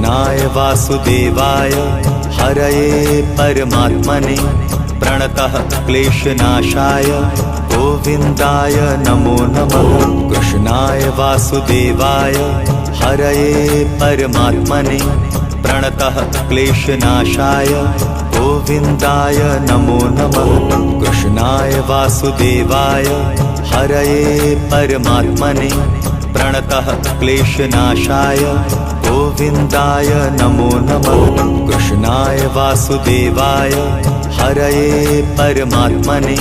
कृष्णाय वासुदेवाय हरये परमात्मने प्रणतः क्लेशनाशाय गोविन्दाय नमो नमः। कृष्णाय वासुदेवाय हरये परमात्मने प्रणतः क्लेशनाशाय गोविन्दाय नमो नमः। कृष्णाय वासुदेवाय हरये परमात्मने प्रणतः क्लेशनाशाय गोविन्दाय नमो नमः। कृष्णाय वासुदेवाय हरये परमात्मने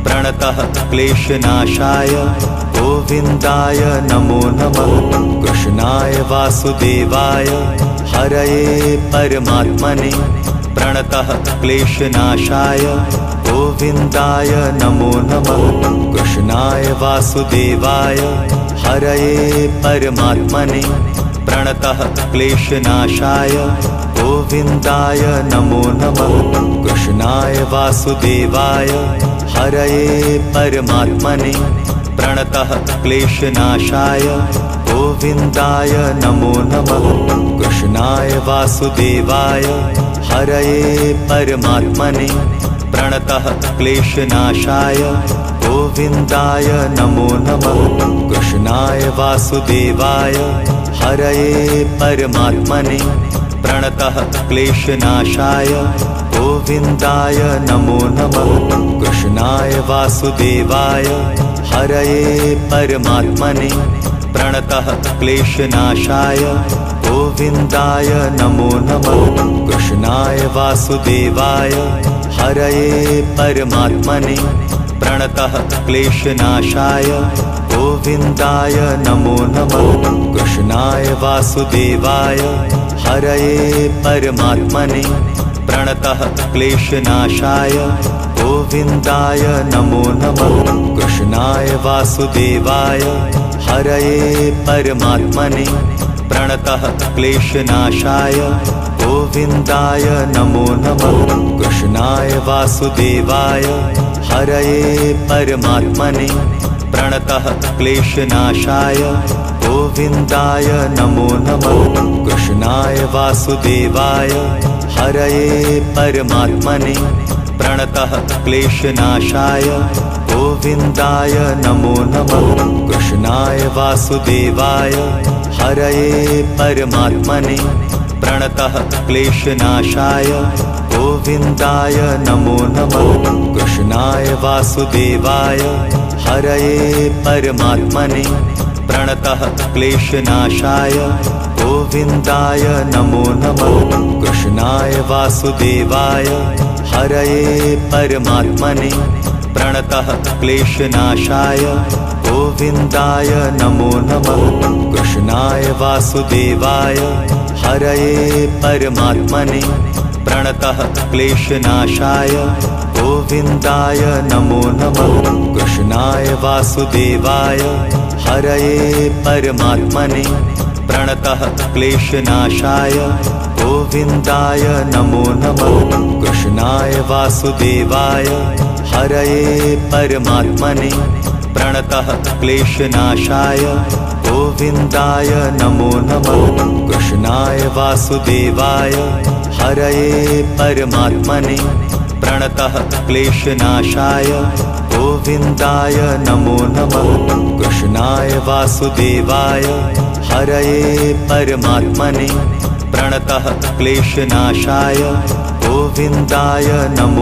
प्रणतः क्लेशनाशाय गोविन्दाय नमो नमः। कृष्णाय वासुदेवाय हरये परमात्मने प्रणतः क्लेशनाशाय गोविन्दाय नमो नमः। कृष्णाय वासुदेवाय हरये परमात्मने प्रणतः क्लेशनाशाय गोविन्दाय नमो नमः। कृष्णाय वासुदेवाय हरये परमात्मने प्रणतः क्लेशनाशाय गोविन्दाय नमो नमः। कृष्णाय वासुदेवाय हरये परमात्मने प्रणतः क्लेशनाशाय गोविन्दाय नमो नमः। कृष्णाय वासुदेवाय हरये परमात्मने प्रणतः क्लेशनाशाय गोविन्दाय नमो नमः। कृष्णाय वासुदेवाय हरये परमात्मने प्रणतः क्लेशनाशाय गोविन्दाय नमो नमः। कृष्णाय वासुदेवाय हरये परमात्मने प्रणतः क्लेशनाशाय गोविन्दाय नमो नमः। कृष्णाय वासुदेवाय हरये परमात्मने प्रणतः क्लेशनाशाय गोविन्दाय नमो नमः। कृष्णाय वासुदेवाय हरये परमात्मने प्रणतः क्लेशनाशाय गोविन्दाय नमो नमः। कृष्णाय वासुदेवाय हरये परमात्मने प्रणतः क्लेशनाशाय गोविन्दाय नमो नमः। कृष्णाय वासुदेवाय हरये परमात्मने प्रणतः क्लेशनाशाय गोविन्दाय नमो नमः। कृष्णाय वासुदेवाय हरये परमात्मने प्रणतः क्लेशनाशाय गोविन्दाय नमो नमः। कृष्णाय वासुदेवाय हरये परमात्मने प्रणतः क्लेशनाशाय गोविन्दाय नमो नमः। कृष्णाय वासुदेवाय हरये परमात्मने प्रणतः क्लेशनाशाय गोविन्दाय नमो नमः। कृष्णाय वासुदेवाय हरये परमात्मने प्रणतः क्लेशनाशाय गोविन्दाय नमो नमः। कृष्णाय वासुदेवाय हरये परमात्मने प्रणतः क्लेशनाशाय गोविन्दाय नमो नमः। कृष्णाय वासुदेवाय हरये परमात्मने प्रणतः क्लेशनाशाय गोविन्दाय नमो नमः। कृष्णाय वासुदेवाय हरये परमात्मने प्रणतः क्लेशनाशाय गोविन्दाय नमो नमः। कृष्णाय वासुदेवाय हरये परमात्मने प्रणतः क्लेशनाशाय गोविन्दाय नमो